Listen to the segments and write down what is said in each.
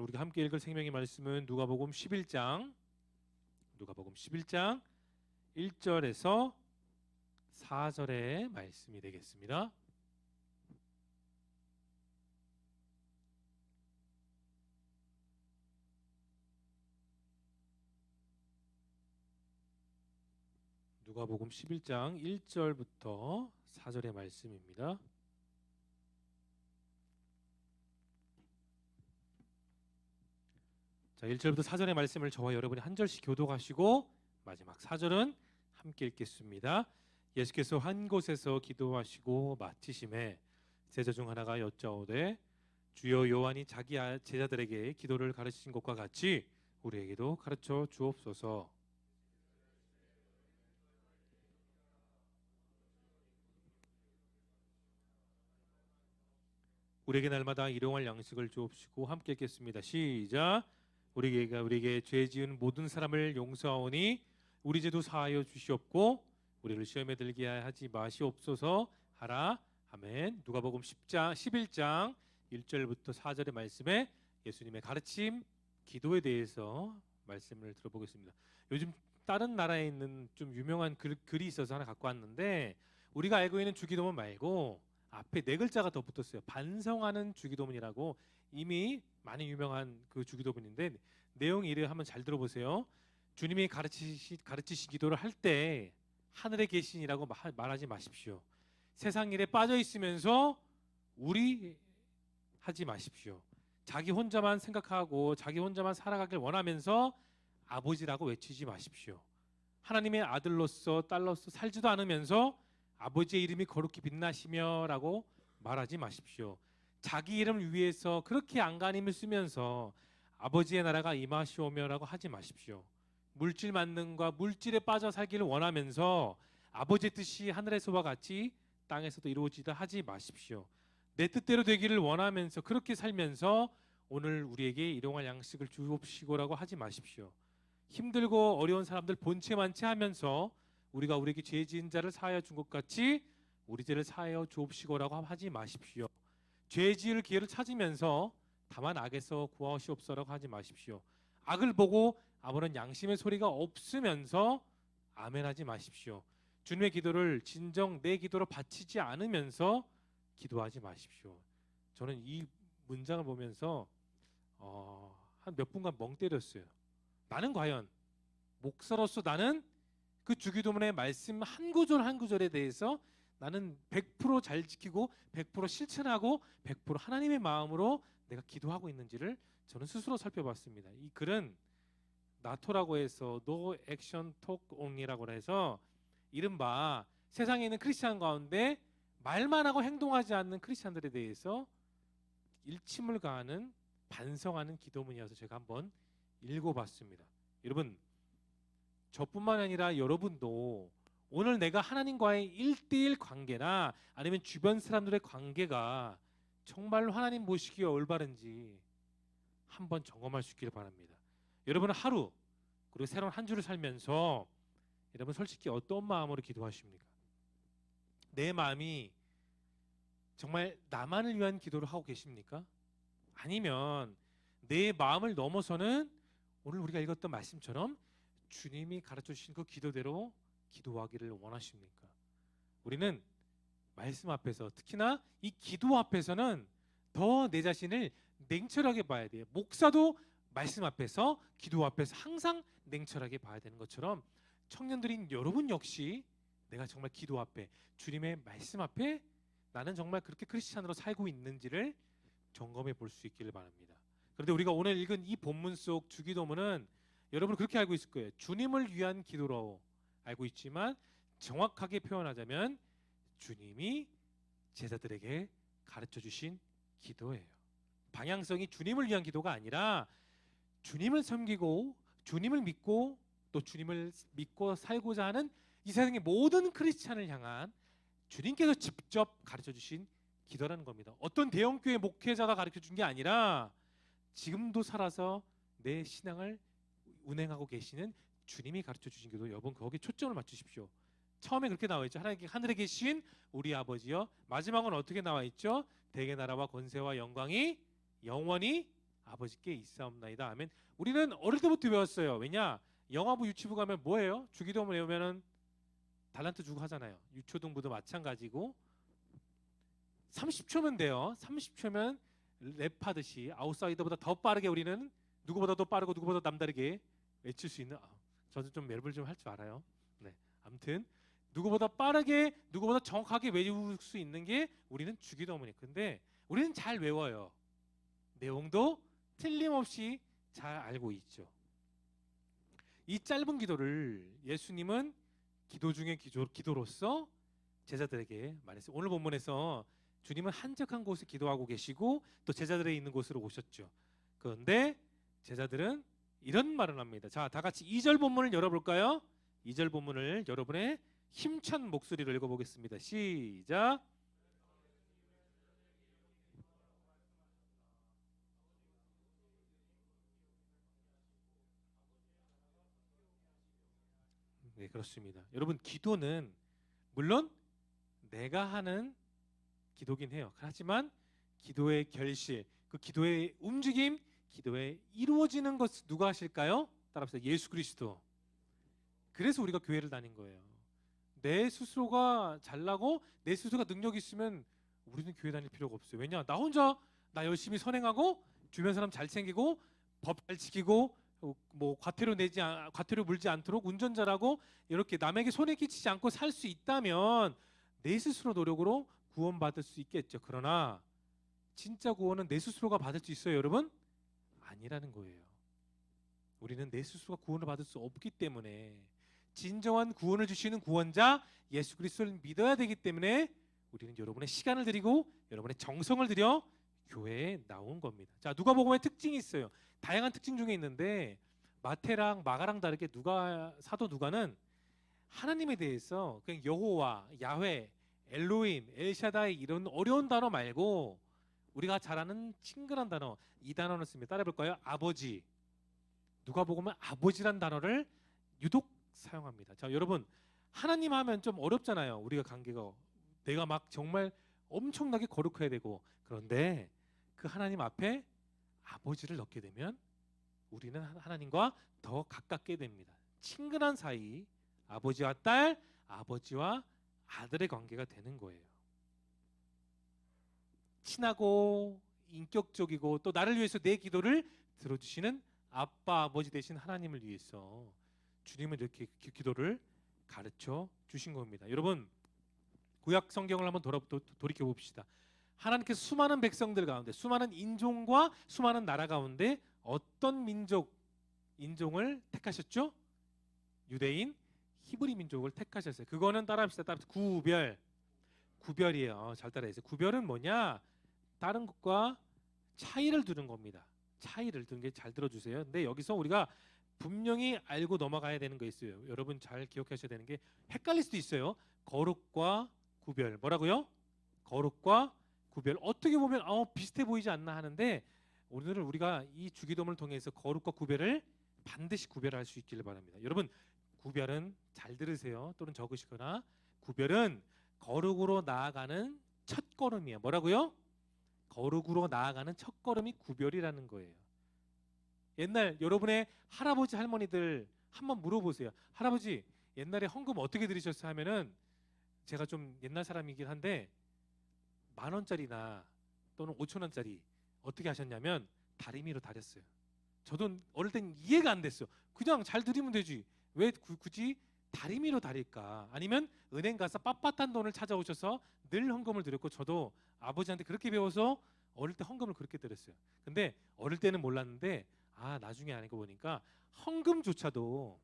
오늘 우리가 함께 읽을 생명의 말씀은 누가복음 11장 1절에서 4절의 말씀이 되겠습니다. 누가복음 11장 1절부터 4절의 말씀입니다. 자, 1절부터 4절의 말씀을 저와 여러분이 한 절씩 교독하시고 마지막 4절은 함께 읽겠습니다. 예수께서 한 곳에서 기도하시고 마치심에 제자 중 하나가 여짜오되 주여 요한이 자기 제자들에게 기도를 가르치신 것과 같이 우리에게도 가르쳐 주옵소서. 우리에게 날마다 일용할 양식을 주옵시고 함께 읽겠습니다. 시작. 우리에게 죄 지은 모든 사람을 용서하오니 우리 죄도 사하여 주시옵고 우리를 시험에 들게 하지 마시옵소서 하라. 아멘. 누가복음 11장 1절부터 4절의 말씀에 예수님의 가르침, 기도에 대해서 말씀을 들어보겠습니다. 요즘 다른 나라에 있는 좀 유명한 글이 있어서 하나 갖고 왔는데, 우리가 알고 있는 주기도문 말고 앞에 네 글자가 더 붙었어요. 반성하는 주기도문이라고. 이미 많이 유명한 그 주기도문인데 내용이 이래. 한번 잘 들어보세요. 주님이 가르치시 기도를 할 때 하늘에 계신이라고 말하지 마십시오. 세상 일에 빠져 있으면서 우리 하지 마십시오. 자기 혼자만 생각하고 자기 혼자만 살아가길 원하면서 아버지라고 외치지 마십시오. 하나님의 아들로서 딸로서 살지도 않으면서 아버지의 이름이 거룩히 빛나시며 라고 말하지 마십시오. 자기 이름을 위해서 그렇게 안간힘을 쓰면서 아버지의 나라가 임하시오며 라고 하지 마십시오. 물질 만능과 물질에 빠져 살기를 원하면서 아버지의 뜻이 하늘에서와 같이 땅에서도 이루어지다 하지 마십시오. 내 뜻대로 되기를 원하면서 그렇게 살면서 오늘 우리에게 일용할 양식을 주옵시고라고 하지 마십시오. 힘들고 어려운 사람들 본체만치 하면서 우리가 우리에게 죄 지은 자를 사하여 준 것 같이 우리 죄를 사하여 주옵시고라고 하지 마십시오. 죄 지을 기회를 찾으면서 다만 악에서 구하시옵소서라고 하지 마십시오. 악을 보고 아무런 양심의 소리가 없으면서 아멘하지 마십시오. 주님의 기도를 진정 내 기도로 바치지 않으면서 기도하지 마십시오. 저는 이 문장을 보면서 한 몇 분간 멍 때렸어요. 나는 과연 목사로서 나는 그 주기도문의 말씀 한 구절 한 구절에 대해서 나는 100% 잘 지키고 100% 실천하고 100% 하나님의 마음으로 내가 기도하고 있는지를 저는 스스로 살펴봤습니다. 이 글은 나토라고 해서 No Action Talk Only라고 해서 이른바 세상에 있는 크리스찬 가운데 말만 하고 행동하지 않는 크리스찬들에 대해서 일침을 가하는 반성하는 기도문이어서 제가 한번 읽어봤습니다. 여러분, 저뿐만 아니라 여러분도 오늘 내가 하나님과의 1대1 관계나 아니면 주변 사람들의 관계가 정말로 하나님 보시기에 올바른지 한번 점검할 수 있기를 바랍니다. 여러분은 하루 그리고 새로운 한 주를 살면서 여러분 솔직히 어떤 마음으로 기도하십니까? 내 마음이 정말 나만을 위한 기도를 하고 계십니까? 아니면 내 마음을 넘어서는 오늘 우리가 읽었던 말씀처럼 주님이 가르쳐 주신 그 기도대로 기도하기를 원하십니까? 우리는 말씀 앞에서, 특히나 이 기도 앞에서는 더 내 자신을 냉철하게 봐야 돼요. 목사도 말씀 앞에서, 기도 앞에서 항상 냉철하게 봐야 되는 것처럼 청년들인 여러분 역시 내가 정말 기도 앞에, 주님의 말씀 앞에 나는 정말 그렇게 크리스찬으로 살고 있는지를 점검해 볼 수 있기를 바랍니다. 그런데 우리가 오늘 읽은 이 본문 속 주기도문은 여러분 그렇게 알고 있을 거예요. 주님을 위한 기도로 알고 있지만 정확하게 표현하자면 주님이 제자들에게 가르쳐 주신 기도예요. 방향성이 주님을 위한 기도가 아니라 주님을 섬기고 주님을 믿고 또 주님을 믿고 살고자 하는 이 세상의 모든 크리스찬을 향한 주님께서 직접 가르쳐 주신 기도라는 겁니다. 어떤 대형교회 목회자가 가르쳐 준 게 아니라 지금도 살아서 내 신앙을 운행하고 계시는 주님이 가르쳐 주신 기도. 여러분 거기에 초점을 맞추십시오. 처음에 그렇게 나와 있죠. 하늘에 계신 우리 아버지여. 마지막은 어떻게 나와 있죠? 대개 나라와 권세와 영광이 영원히 아버지께 있사옵나이다. 아멘. 우리는 어릴 때부터 배웠어요. 왜냐? 영화부 유치부 가면 뭐예요? 주기도문 외우면은 달란트 주고 하잖아요. 유초등부도 마찬가지고 30초면 돼요. 30초면 랩하듯이 아웃사이더보다 더 빠르게 우리는 누구보다도 빠르고 누구보다 남다르게 외칠 수 있는 저도 좀 랩을 좀 할 줄 알아요. 네, 아무튼 누구보다 빠르게 누구보다 정확하게 외울 수 있는 게 우리는 주기도문이에요. 근데 우리는 잘 외워요. 내용도 틀림없이 잘 알고 있죠. 이 짧은 기도를 예수님은 기도 중에 기도로서 제자들에게 말했어요. 오늘 본문에서 주님은 한적한 곳에 기도하고 계시고 또 제자들이 있는 곳으로 오셨죠. 그런데 제자들은 이런 말을 합니다. 자, 다 같이 2절 본문을 열어볼까요? 2절 본문을 여러분의 힘찬 목소리로 읽어보겠습니다. 시작. 네, 그렇습니다. 여러분, 기도는 물론 내가 하는 기도긴 해요. 하지만 기도의 결실, 그 기도의 움직임, 기도에 이루어지는 것 누가 하실까요? 따라합시다. 예수 그리스도. 그래서 우리가 교회를 다닌 거예요. 내 스스로가 잘나고 내 스스로가 능력이 있으면 우리는 교회 다닐 필요가 없어요. 왜냐? 나 혼자 나 열심히 선행하고 주변 사람 잘 챙기고 법 잘 지키고 뭐 과태료 물지 않도록 운전 잘하고 이렇게 남에게 손해 끼치지 않고 살 수 있다면 내 스스로 노력으로 구원받을 수 있겠죠. 그러나 진짜 구원은 내 스스로가 받을 수 있어요, 여러분? 아니라는 거예요. 우리는 내 스스로가 구원을 받을 수 없기 때문에 진정한 구원을 주시는 구원자 예수 그리스도를 믿어야 되기 때문에 우리는 여러분의 시간을 드리고 여러분의 정성을 들여 교회에 나온 겁니다. 자, 누가복음의 특징이 있어요. 다양한 특징 중에 있는데 마태랑 마가랑 다르게 사도 누가는 하나님에 대해서 그냥 여호와, 야훼, 엘로힘, 엘샤다이 이런 어려운 단어 말고 우리가 잘 아는 친근한 단어 이 단어를 씁니다. 따라해볼까요? 아버지. 누가복음은 아버지란 단어를 유독 사용합니다. 자, 여러분 하나님 하면 좀 어렵잖아요. 우리가 관계가 내가 막 정말 엄청나게 거룩해야 되고 그런데 그 하나님 앞에 아버지를 넣게 되면 우리는 하나님과 더 가깝게 됩니다. 친근한 사이, 아버지와 딸, 아버지와 아들의 관계가 되는 거예요. 친하고 인격적이고 또 나를 위해서 내 기도를 들어주시는 아빠, 아버지 되신 하나님을 위해서 주님은 이렇게 기도를 가르쳐 주신 겁니다. 여러분 구약 성경을 한번 돌이켜 봅시다. 하나님께서 수많은 백성들 가운데 수많은 인종과 수많은 나라 가운데 어떤 인종을 택하셨죠? 유대인 히브리 민족을 택하셨어요. 그거는 따라합시다. 구별이에요. 잘 따라해주세요. 구별은 뭐냐? 다른 것과 차이를 두는 겁니다. 차이를 두는 게 잘 들어주세요. 근데 여기서 우리가 분명히 알고 넘어가야 되는 거 있어요. 여러분 잘 기억하셔야 되는 게 헷갈릴 수도 있어요. 거룩과 구별. 뭐라고요? 거룩과 구별. 어떻게 보면 비슷해 보이지 않나 하는데 오늘은 우리가 이 주기도문을 통해서 거룩과 구별을 반드시 구별할 수 있기를 바랍니다. 여러분 구별은 잘 들으세요. 또는 적으시거나 구별은 거룩으로 나아가는 첫걸음이에요. 뭐라고요? 거룩으로 나아가는 첫걸음이 구별이라는 거예요. 옛날 여러분의 할아버지 할머니들 한번 물어보세요. 할아버지 옛날에 헌금 어떻게 드리셨어요? 하면은 제가 좀 옛날 사람이긴 한데 10,000원짜리나 또는 5,000원짜리 어떻게 하셨냐면 다리미로 다렸어요. 저도 어릴 땐 이해가 안 됐어요. 그냥 잘 드리면 되지. 왜 굳이 다리미로 다릴까? 아니면 은행 가서 빳빳한 돈을 찾아오셔서 늘 헌금을 드렸고 저도 아버지한테 그렇게 배워서 어릴 때 헌금을 그렇게 드렸어요. 근데 어릴 때는 몰랐는데 나중에 알고 보니까 헌금조차도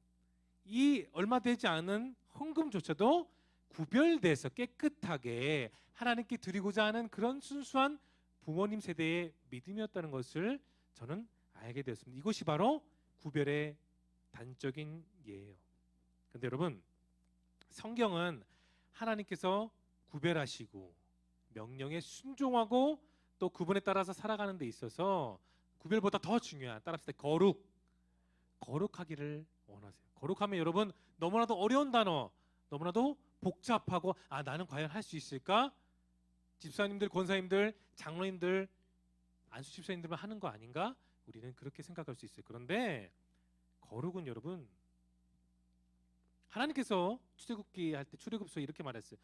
이 얼마 되지 않은 헌금조차도 구별돼서 깨끗하게 하나님께 드리고자 하는 그런 순수한 부모님 세대의 믿음이었다는 것을 저는 알게 되었습니다. 이것이 바로 구별의 단적인 예예요. 근데 여러분 성경은 하나님께서 구별하시고 명령에 순종하고 또 그분에 따라서 살아가는 데 있어서 구별보다 더 중요한 따라합시다. 거룩하기를 원하세요. 거룩하면 여러분 너무나도 어려운 단어, 너무나도 복잡하고 나는 과연 할 수 있을까? 집사님들, 권사님들, 장로님들, 안수 집사님들만 하는 거 아닌가? 우리는 그렇게 생각할 수 있어요. 그런데 거룩은 여러분, 하나님께서 출애굽기 할 때 출애굽서 이렇게 말했어요.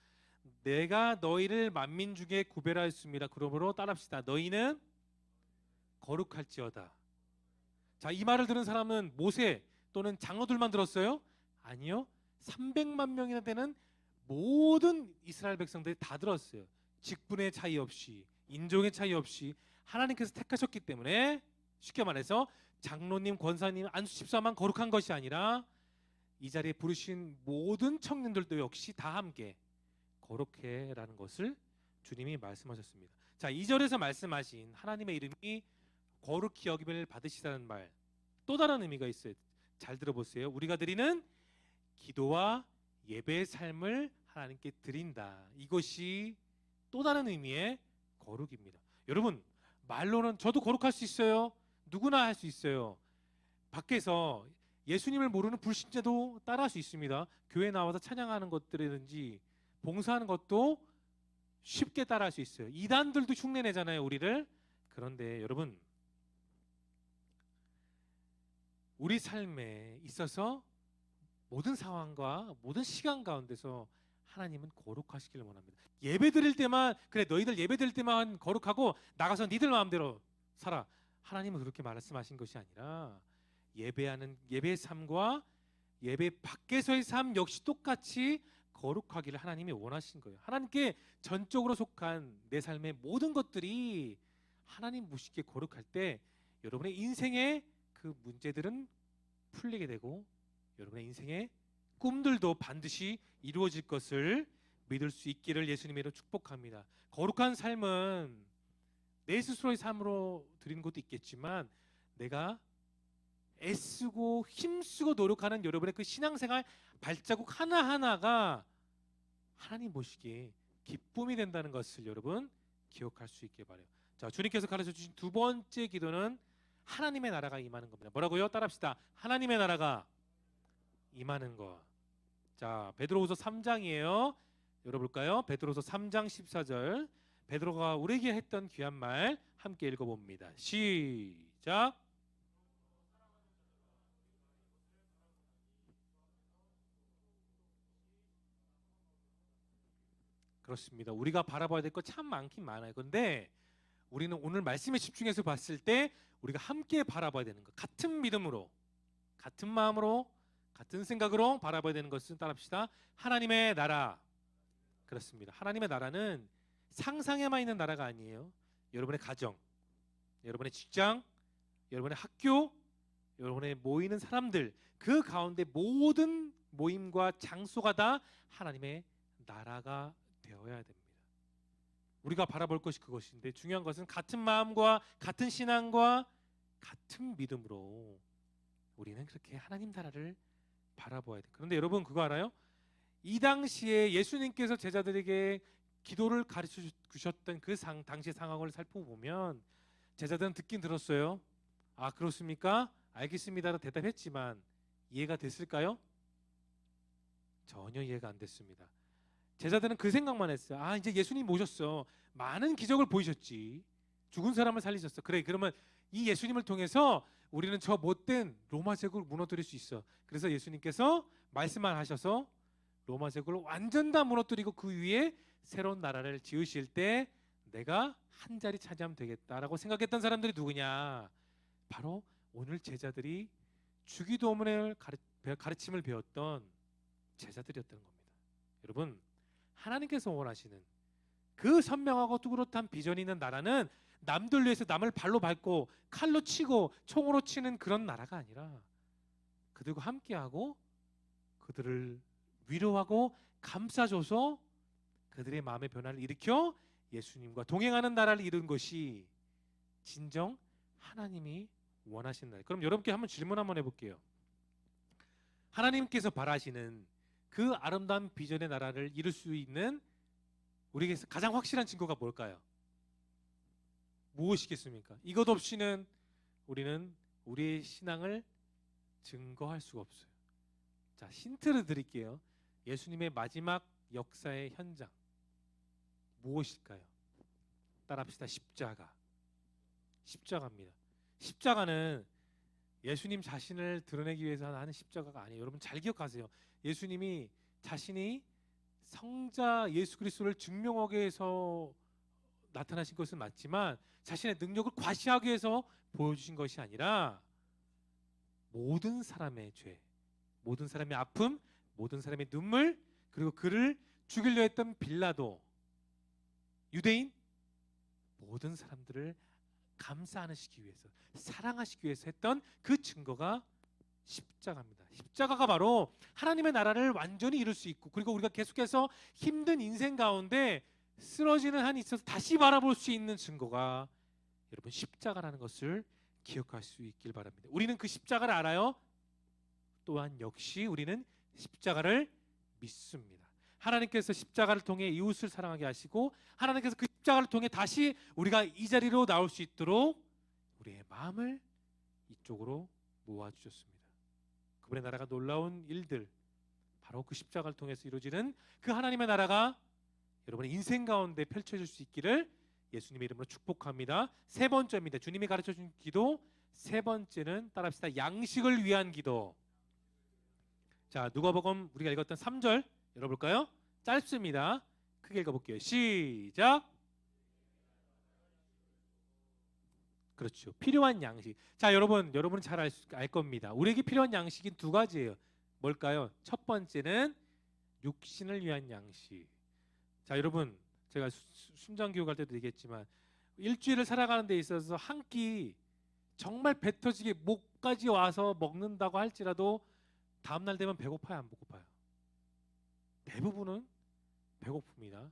내가 너희를 만민 중에 구별하였습니다. 그러므로 따라합시다. 너희는 거룩할지어다. 자, 이 말을 들은 사람은 모세 또는 장로들만 들었어요? 아니요. 300만 명이나 되는 모든 이스라엘 백성들이 다 들었어요. 직분의 차이 없이, 인종의 차이 없이 하나님께서 택하셨기 때문에, 쉽게 말해서 장로님, 권사님, 안수 집사만 거룩한 것이 아니라 이 자리에 부르신 모든 청년들도 역시 다 함께 거룩해라는 것을 주님이 말씀하셨습니다. 자, 2절에서 말씀하신 하나님의 이름이 거룩히 여김을 받으시다는 말, 또 다른 의미가 있어요. 잘 들어보세요. 우리가 드리는 기도와 예배의 삶을 하나님께 드린다. 이것이 또 다른 의미의 거룩입니다. 여러분, 말로는 저도 거룩할 수 있어요. 누구나 할 수 있어요. 밖에서 예수님을 모르는 불신자도 따라할 수 있습니다. 교회 나와서 찬양하는 것들이든지 봉사하는 것도 쉽게 따라할 수 있어요. 이단들도 흉내내잖아요, 우리를. 그런데 여러분, 우리 삶에 있어서 모든 상황과 모든 시간 가운데서 하나님은 거룩하시기를 원합니다. 예배 드릴 때만, 그래 너희들 예배 드릴 때만 거룩하고 나가서 니들 마음대로 살아. 하나님은 그렇게 말씀하신 것이 아니라 예배하는 예배의 삶과 예배 밖에서의 삶 역시 똑같이 거룩하기를 하나님이 원하신 거예요. 하나님께 전적으로 속한 내 삶의 모든 것들이 하나님 보시기에 거룩할 때 여러분의 인생의 그 문제들은 풀리게 되고 여러분의 인생의 꿈들도 반드시 이루어질 것을 믿을 수 있기를 예수님으로 축복합니다. 거룩한 삶은 내 스스로의 삶으로 드리는 것도 있겠지만 내가 애쓰고 힘쓰고 노력하는 여러분의 그 신앙생활 발자국 하나하나가 하나님 보시기에 기쁨이 된다는 것을 여러분 기억할 수 있게 바라요. 자, 주님께서 가르쳐 주신 두 번째 기도는 하나님의 나라가 임하는 겁니다. 뭐라고요? 따라합시다. 하나님의 나라가 임하는 것. 자, 베드로후서 3장이에요. 열어볼까요? 베드로후서 3장 14절. 베드로가 우리에게 했던 귀한 말 함께 읽어봅니다. 시작. 그렇습니다. 우리가 바라봐야 될 것 참 많긴 많아요. 그런데 우리는 오늘 말씀에 집중해서 봤을 때 우리가 함께 바라봐야 되는 것, 같은 믿음으로, 같은 마음으로, 같은 생각으로 바라봐야 되는 것은 따라합시다. 하나님의 나라. 그렇습니다. 하나님의 나라는 상상에만 있는 나라가 아니에요. 여러분의 가정, 여러분의 직장, 여러분의 학교, 여러분의 모이는 사람들, 그 가운데 모든 모임과 장소가 다 하나님의 나라가 되어야 됩니다. 우리가 바라볼 것이 그것인데 중요한 것은 같은 마음과 같은 신앙과 같은 믿음으로 우리는 그렇게 하나님 나라를 바라보아야 돼. 그런데 여러분 그거 알아요? 이 당시에 예수님께서 제자들에게 기도를 가르쳐 주셨던 그 당시 상황을 살펴보면 제자들은 듣긴 들었어요. 아, 그렇습니까? 알겠습니다라고 대답했지만 이해가 됐을까요? 전혀 이해가 안 됐습니다. 제자들은 그 생각만 했어요. 아, 이제 예수님 오셨어. 많은 기적을 보이셨지. 죽은 사람을 살리셨어. 그래, 그러면 이 예수님을 통해서 우리는 저 못된 로마 제국을 무너뜨릴 수 있어. 그래서 예수님께서 말씀만 하셔서 로마 제국을 완전 다 무너뜨리고 그 위에 새로운 나라를 지으실 때 내가 한 자리 차지하면 되겠다라고 생각했던 사람들이 누구냐? 바로 오늘 제자들이 주기도문의 가르침을 배웠던 제자들이었던 겁니다. 여러분, 하나님께서 원하시는 그 선명하고 뚜렷한 비전이 있는 나라는 남들 위해서 남을 발로 밟고 칼로 치고 총으로 치는 그런 나라가 아니라 그들과 함께하고 그들을 위로하고 감싸줘서 그들의 마음의 변화를 일으켜 예수님과 동행하는 나라를 이룬 것이 진정 하나님이 원하시는 나라. 그럼 여러분께 한번 질문 한번 해볼게요. 하나님께서 바라시는 그 아름다운 비전의 나라를 이룰 수 있는 우리에게서 가장 확실한 증거가 뭘까요? 무엇이겠습니까? 이것 없이는 우리는 우리의 신앙을 증거할 수가 없어요. 자, 힌트를 드릴게요. 예수님의 마지막 역사의 현장 무엇일까요? 따라합시다. 십자가입니다. 십자가는 예수님 자신을 드러내기 위해서 하는 십자가가 아니에요. 여러분 잘 기억하세요. 예수님이 자신이 성자 예수 그리스도를 증명하기 위해서 나타나신 것은 맞지만 자신의 능력을 과시하기 위해서 보여주신 것이 아니라 모든 사람의 죄, 모든 사람의 아픔, 모든 사람의 눈물, 그리고 그를 죽이려 했던 빌라도, 유대인, 모든 사람들을 감싸안으시기 위해서, 사랑하시기 위해서 했던 그 증거가 십자가입니다. 십자가가 바로 하나님의 나라를 완전히 이룰 수 있고, 그리고 우리가 계속해서 힘든 인생 가운데 쓰러지는 한이 있어서 다시 바라볼 수 있는 증거가 여러분 십자가라는 것을 기억할 수 있길 바랍니다. 우리는 그 십자가를 알아요. 또한 역시 우리는 십자가를 믿습니다. 하나님께서 십자가를 통해 이웃을 사랑하게 하시고, 하나님께서 그 십자가를 통해 다시 우리가 이 자리로 나올 수 있도록 우리의 마음을 이쪽으로 모아주셨습니다. 그분의 나라가 놀라운 일들, 바로 그 십자가를 통해서 이루어지는 그 하나님의 나라가 여러분의 인생 가운데 펼쳐질 수 있기를 예수님의 이름으로 축복합니다. 세 번째입니다. 주님이 가르쳐준 기도 세 번째는 따라합시다. 양식을 위한 기도. 자, 누가복음 우리가 읽었던 3절 열어볼까요? 짧습니다. 크게 읽어볼게요. 시작. 그렇죠. 필요한 양식. 자, 여러분은 잘 알 겁니다. 우리에게 필요한 양식이 두 가지예요. 뭘까요? 첫 번째는 육신을 위한 양식. 자, 여러분, 제가 순장교육 할 때도 얘기했지만 일주일을 살아가는 데 있어서 한 끼 정말 배 터지게 목까지 와서 먹는다고 할지라도 다음날 되면 배고파요, 안 배고파요? 대부분은 배고픕니다.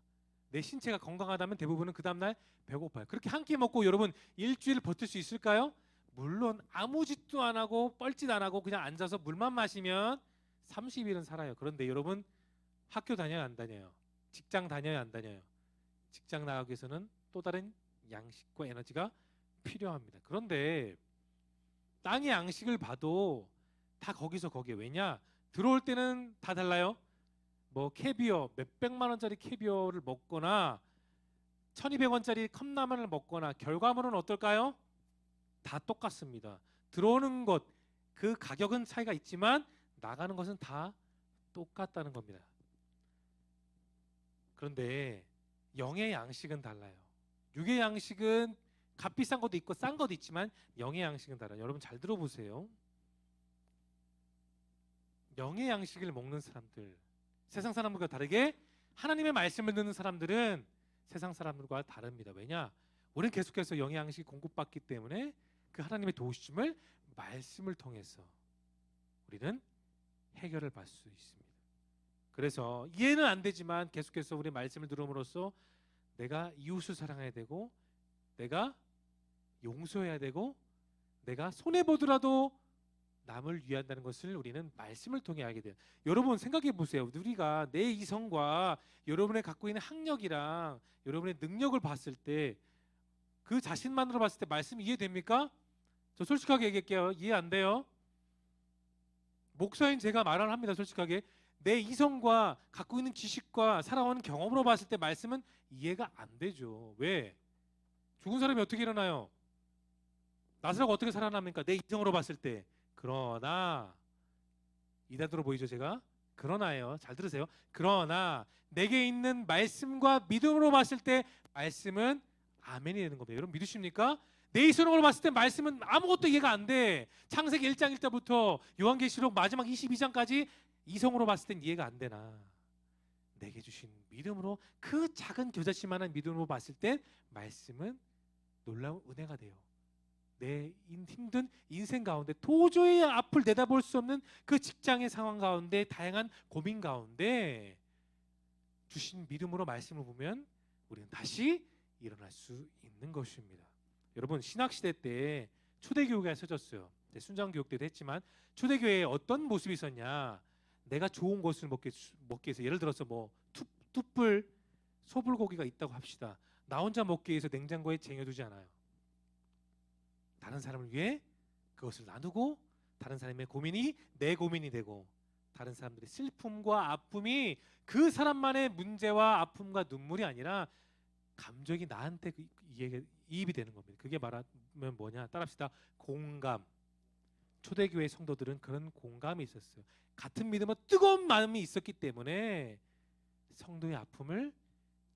내 신체가 건강하다면 대부분은 그 다음날 배고파요. 그렇게 한 끼 먹고 여러분 일주일을 버틸 수 있을까요? 물론 아무 짓도 안 하고 뻘짓 안 하고 그냥 앉아서 물만 마시면 30일은 살아요. 그런데 여러분 학교 다녀요, 안 다녀요? 직장 다녀요, 안 다녀요? 직장 나가기 위해서는 또 다른 양식과 에너지가 필요합니다. 그런데 땅의 양식을 봐도 다 거기서 거기에. 왜냐? 들어올 때는 다 달라요. 뭐 캐비어 몇백만 원짜리 캐비어를 먹거나 1200원짜리 컵라면을 먹거나 결과물은 어떨까요? 다 똑같습니다. 들어오는 것 그 가격은 차이가 있지만 나가는 것은 다 똑같다는 겁니다. 그런데 영의 양식은 달라요. 육의 양식은 값비싼 것도 있고 싼 것도 있지만 영의 양식은 달라요. 여러분 잘 들어보세요. 영의 양식을 먹는 사람들, 세상 사람들과 다르게 하나님의 말씀을 듣는 사람들은 세상 사람들과 다릅니다. 왜냐? 우리는 계속해서 영의 양식이 공급받기 때문에 그 하나님의 도우심을 말씀을 통해서 우리는 해결을 받을 수 있습니다. 그래서 이해는 안 되지만 계속해서 우리 말씀을 들음으로써 내가 이웃을 사랑해야 되고, 내가 용서해야 되고, 내가 손해보더라도 남을 위한다는 것을 우리는 말씀을 통해 알게 돼요. 여러분 생각해 보세요. 우리가 내 이성과 여러분의 갖고 있는 학력이랑 여러분의 능력을 봤을 때, 그 자신만으로 봤을 때 말씀이 이해됩니까? 저 솔직하게 얘기할게요. 이해 안 돼요? 목사인 제가 말을 합니다. 솔직하게 내 이성과 갖고 있는 지식과 살아온 경험으로 봤을 때 말씀은 이해가 안 되죠. 왜? 죽은 사람이 어떻게 일어나요? 나사로가 어떻게 살아납니까? 내 이성으로 봤을 때. 그러나 이단으로 보이죠, 제가? 그러나요. 잘 들으세요. 그러나 내게 있는 말씀과 믿음으로 봤을 때 말씀은 아멘이 되는 겁니다. 여러분 믿으십니까? 내 이성으로 봤을 때 말씀은 아무것도 이해가 안 돼. 창세기 1장 1절부터 요한계시록 마지막 22장까지 이성으로 봤을 땐 이해가 안 되나, 내게 주신 믿음으로, 그 작은 겨자씨만한 믿음으로 봤을 때 말씀은 놀라운 은혜가 돼요. 내 힘든 인생 가운데 도저히 앞을 내다볼 수 없는 그 직장의 상황 가운데, 다양한 고민 가운데 주신 믿음으로 말씀을 보면 우리는 다시 일어날 수 있는 것입니다. 여러분 신학시대 때 초대교회가 세졌어요. 순장교육 때도 했지만 초대교회에 어떤 모습이 있었냐, 내가 좋은 것을 먹기 위해서, 예를 들어서 뭐 툭불 소불고기가 있다고 합시다. 나 혼자 먹기 위해서 냉장고에 쟁여두지 않아요. 다른 사람을 위해 그것을 나누고, 다른 사람의 고민이 내 고민이 되고, 다른 사람들의 슬픔과 아픔이 그 사람만의 문제와 아픔과 눈물이 아니라 감정이 나한테 이입이 되는 겁니다. 그게 뭐냐? 따라합시다. 공감. 초대교회 성도들은 그런 공감이 있었어요. 같은 믿음은 뜨거운 마음이 있었기 때문에 성도의 아픔을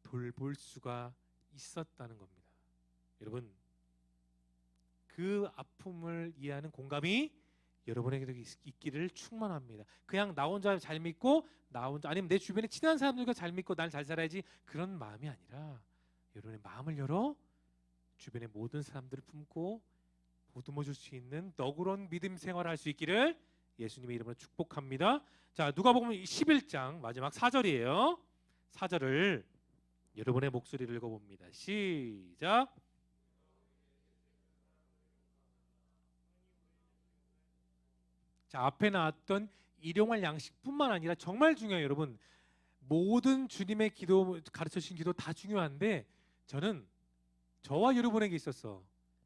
돌볼 수가 있었다는 겁니다. 여러분, 그 아픔을 이해하는 공감이 여러분에게도 있기를 충만합니다. 그냥 나 혼자 잘 믿고 나 혼자 아니면 내 주변에 친한 사람들과 잘 믿고 난 잘 살아야지 그런 마음이 아니라 여러분의 마음을 열어 주변의 모든 사람들을 품고 보듬어 줄 수 있는 너그러운 믿음 생활을 할 수 있기를 예수님의 이름으로 축복합니다. 자, 누가복음 11장 마지막 4절이에요. 4절을 여러분의 목소리를 읽어봅니다. 시작. 자, 앞에 나왔던 일용할 양식뿐만 아니라 정말 중요해요, 여러분. 모든 주님의 기도 가르쳐 주신 기도 다 중요한데 저는 저와 여러분에게 있어서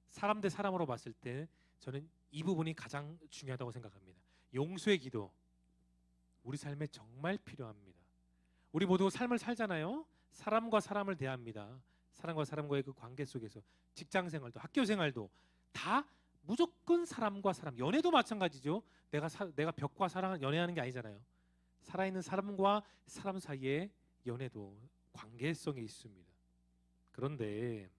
사람 대 사람으로 봤을 때 저는 이 부분이 가장 중요하다고 생각합니다. 용서의 기도 우리 삶에 정말 필요합니다. 우리 모두 삶을 살잖아요. 사람과 사람을 대합니다. 사람과 사람과의 그 관계 속에서 직장 생활도 학교 생활도 다 무조건 사람과 사람, 연애도 마찬가지죠. 내가 벽과 사랑 연애하는 게 아니잖아요. 살아있는 사람과 사람 사이에 연애도 관계성이 있습니다. 그런데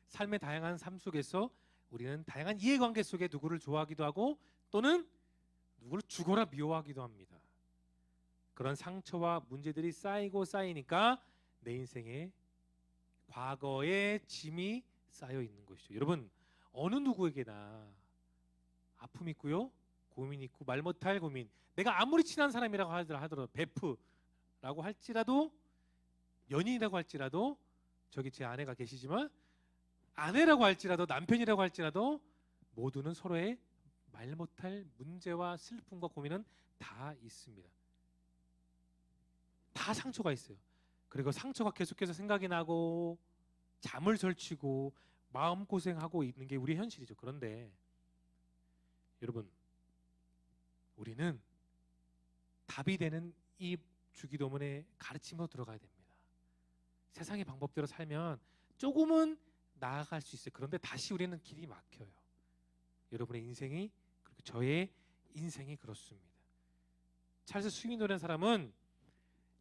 삶의 다양한 삶 속에서 우리는 다양한 이해관계 속에 누구를 좋아하기도 하고 또는 누구를 죽어라 미워하기도 합니다. 그런 상처와 문제들이 쌓이고 쌓이니까 내 인생에 과거의 짐이 쌓여 있는 것이죠. 여러분, 어느 누구에게나 아픔이 있고요, 고민이 있고 말 못할 고민. 내가 아무리 친한 사람이라고 하더라도 베프라고 할지라도 연인이라고 할지라도 저기 제 아내가 계시지만 아내라고 할지라도 남편이라고 할지라도 모두는 서로의 말 못할 문제와 슬픔과 고민은 다 있습니다. 다 상처가 있어요. 그리고 상처가 계속해서 생각이 나고 잠을 설치고 마음고생하고 있는 게 우리의 현실이죠. 그런데 여러분, 우리는 답이 되는 이 주기도문의 가르침으로 들어가야 됩니다. 세상의 방법대로 살면 조금은 나아갈 수 있어요. 그런데 다시 우리는 길이 막혀요. 여러분의 인생이 그리고 저의 인생이 그렇습니다. 찰스 스윙이라는 사람은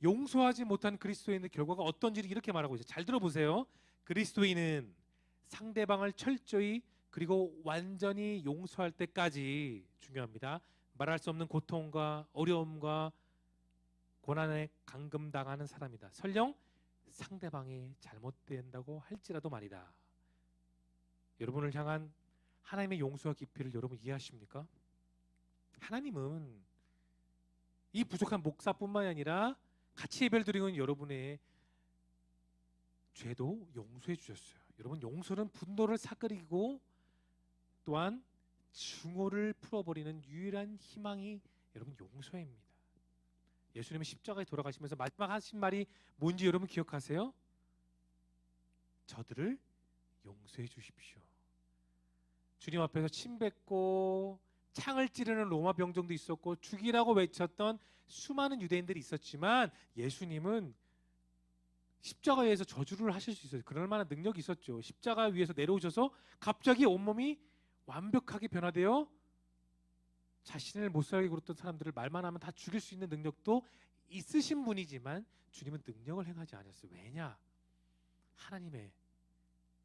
용서하지 못한 그리스도인의 결과가 어떤지를 이렇게 말하고 있어요. 잘 들어보세요. 그리스도인은 상대방을 철저히 그리고 완전히 용서할 때까지 중요합니다. 말할 수 없는 고통과 어려움과 고난에 감금당하는 사람이다. 설령 상대방이 잘못된다고 할지라도 말이다. 여러분을 향한 하나님의 용서와 깊이를 여러분 이해하십니까? 하나님은 이 부족한 목사뿐만 아니라 같이 예배드리는 여러분의 죄도 용서해 주셨어요. 여러분, 용서는 분노를 사그리고 또한 증오를 풀어버리는 유일한 희망이 여러분 용서입니다. 예수님은 십자가에 돌아가시면서 마지막 하신 말이 뭔지 여러분 기억하세요? 저들을 용서해 주십시오. 주님 앞에서 침뱉고 창을 찌르는 로마 병정도 있었고 죽이라고 외쳤던 수많은 유대인들이 있었지만 예수님은 십자가 위에서 저주를 하실 수 있어요. 그럴 만한 능력이 있었죠. 십자가 위에서 내려오셔서 갑자기 온몸이 완벽하게 변화되어 자신을 못 살게 굴었던 사람들을 말만 하면 다 죽일 수 있는 능력도 있으신 분이지만 주님은 능력을 행하지 않았어요. 왜냐? 하나님의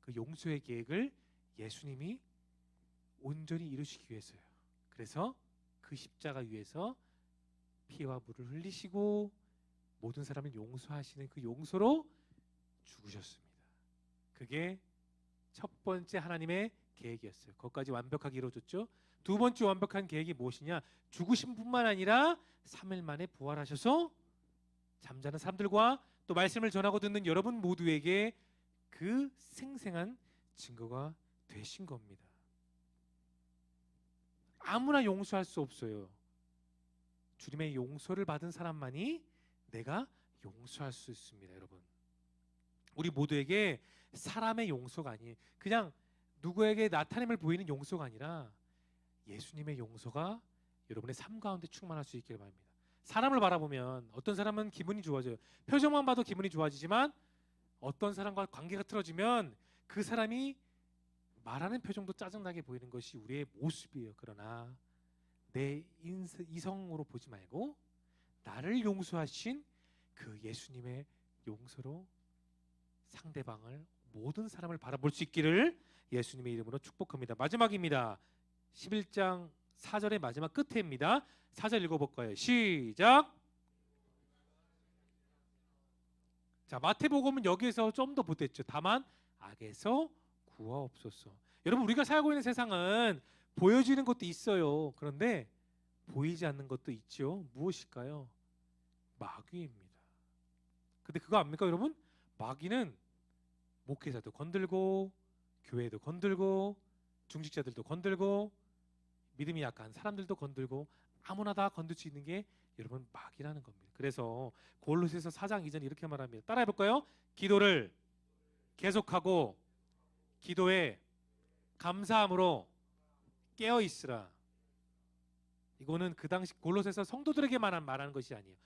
그 용서의 계획을 예수님이 온전히 이루시기 위해서요. 그래서 그 십자가 위에서 피와 물을 흘리시고 모든 사람을 용서하시는 그 용서로 죽으셨습니다. 그게 첫 번째 하나님의 계획이었어요. 거기까지 완벽하게 이루어졌죠. 두 번째 완벽한 계획이 무엇이냐? 죽으신 뿐만 아니라 3일 만에 부활하셔서 잠자는 사람들과 또 말씀을 전하고 듣는 여러분 모두에게 그 생생한 증거가 되신 겁니다. 아무나 용서할 수 없어요. 주님의 용서를 받은 사람만이 내가 용서할 수 있습니다. 여러분, 우리 모두에게 사람의 용서가 아니에요. 그냥 누구에게 나타냄을 보이는 용서가 아니라 예수님의 용서가 여러분의 삶 가운데 충만할 수 있기를 바랍니다. 사람을 바라보면 어떤 사람은 기분이 좋아져요. 표정만 봐도 기분이 좋아지지만 어떤 사람과 관계가 틀어지면 그 사람이 말하는 표정도 짜증나게 보이는 것이 우리의 모습이에요. 그러나 내 이성으로 보지 말고 나를 용서하신 그 예수님의 용서로 상대방을, 모든 사람을 바라볼 수 있기를 예수님의 이름으로 축복합니다. 마지막입니다. 11장 4절의 마지막 끝에입니다. 4절 읽어볼까요? 시작. 자, 마태복음은 여기에서 좀 더 보탰죠. 다만 악에서 구하옵소서. 여러분, 우리가 살고 있는 세상은 보여지는 것도 있어요. 그런데 보이지 않는 것도 있죠. 무엇일까요? 마귀입니다. 근데 그거 압니까, 여러분? 마귀는 목회자도 건들고, 교회도 건들고, 중직자들도 건들고, 믿음이 약한 사람들도 건들고, 아무나 다 건들 수 있는 게 여러분 마귀라는 겁니다. 그래서 골로새서 4장 2절 이렇게 말합니다. 따라해 볼까요? 기도를 계속하고 기도에 감사함으로 깨어 있으라. 이거는 그 당시 골로새서 성도들에게만 말하는 것이 아니에요.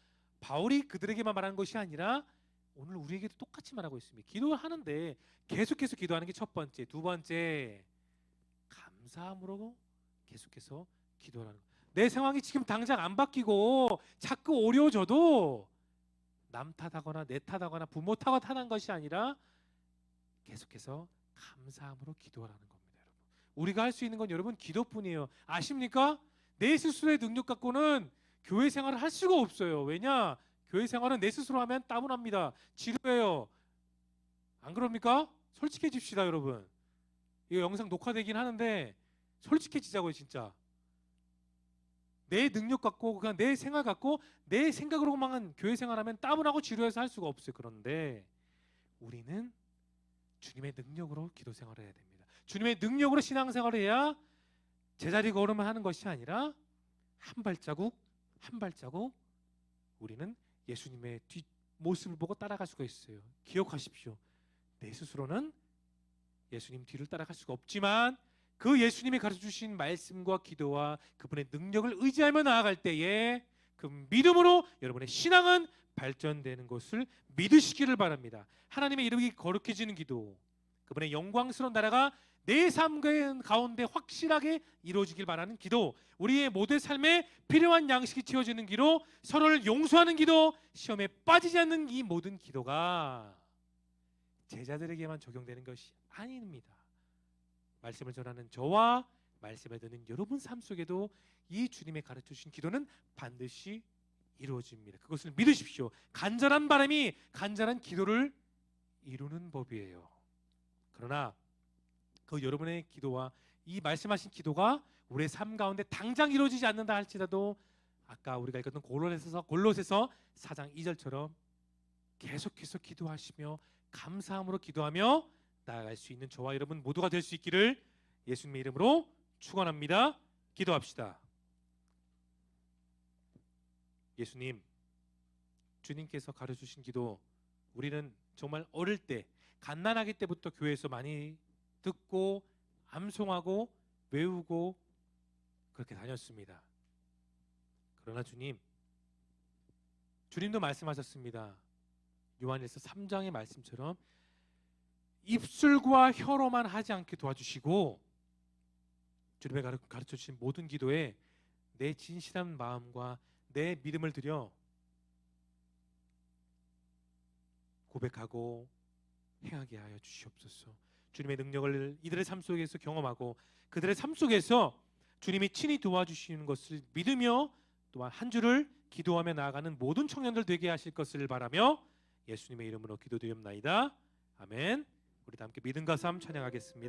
바울이 그들에게만 말하는 것이 아니라 오늘 우리에게도 똑같이 말하고 있습니다. 기도를 하는데 계속해서 기도하는 게 첫 번째, 두 번째 감사함으로 계속해서 기도하는 거. 내 상황이 지금 당장 안 바뀌고 자꾸 어려워져도 남 탓하거나 내 탓하거나 부모 탓하는 것이 아니라 계속해서 감사함으로 기도하라는 겁니다. 여러분, 우리가 할 수 있는 건 여러분 기도뿐이에요. 아십니까? 내 스스로의 능력 갖고는 교회 생활을 할 수가 없어요. 왜냐? 교회 생활은 내 스스로 하면 따분합니다. 지루해요. 안 그럽니까? 솔직해집시다, 여러분. 이거 영상 녹화되긴 하는데 솔직해지자고요, 진짜. 내 능력 갖고 그냥 내 생각 갖고 내 생각으로만 교회 생활하면 따분하고 지루해서 할 수가 없어요. 그런데 우리는 주님의 능력으로 기도 생활을 해야 됩니다. 주님의 능력으로 신앙생활을 해야 제자리 걸음을 하는 것이 아니라 한 발자국 한 발자국 우리는 예수님의 뒷모습을 보고 따라갈 수가 있어요. 기억하십시오. 내 스스로는 예수님 뒤를 따라갈 수가 없지만 그 예수님이 가르쳐주신 말씀과 기도와 그분의 능력을 의지하며 나아갈 때에 그 믿음으로 여러분의 신앙은 발전되는 것을 믿으시기를 바랍니다. 하나님의 이름이 거룩해지는 기도, 그분의 영광스러운 나라가 내 삶 가운데 확실하게 이루어지길 바라는 기도, 우리의 모든 삶에 필요한 양식이 채워지는 기도, 서로를 용서하는 기도, 시험에 빠지지 않는 이 모든 기도가 제자들에게만 적용되는 것이 아닙니다. 말씀을 전하는 저와 말씀을 듣는 여러분 삶 속에도 이 주님의 가르쳐주신 기도는 반드시 이루어집니다. 그것을 믿으십시오. 간절한 바람이 간절한 기도를 이루는 법이에요. 그러나 그 여러분의 기도와 이 말씀하신 기도가 우리의 삶 가운데 당장 이루어지지 않는다 할지라도 아까 우리가 읽었던 골로새서 4장 2절처럼 계속해서 기도하시며 감사함으로 기도하며 나아갈 수 있는 저와 여러분 모두가 될 수 있기를 예수님의 이름으로 축원합니다. 기도합시다. 예수님, 주님께서 가르쳐주신 기도, 우리는 정말 어릴 때 갓난아기 때부터 교회에서 많이 듣고 암송하고 외우고 그렇게 다녔습니다. 그러나 주님도 말씀하셨습니다. 요한일서 3장의 말씀처럼 입술과 혀로만 하지 않게 도와주시고 주님의 가르쳐주신 모든 기도에 내 진실한 마음과 내 믿음을 들여 고백하고 행하게 하여 주시옵소서. 주님의 능력을 이들의 삶 속에서 경험하고 그들의 삶 속에서 주님이 친히 도와주시는 것을 믿으며 또한 한 주를 기도하며 나아가는 모든 청년들 되게 하실 것을 바라며 예수님의 이름으로 기도드립나이다. 아멘. 우리 다 함께 믿음과 삶 찬양하겠습니다.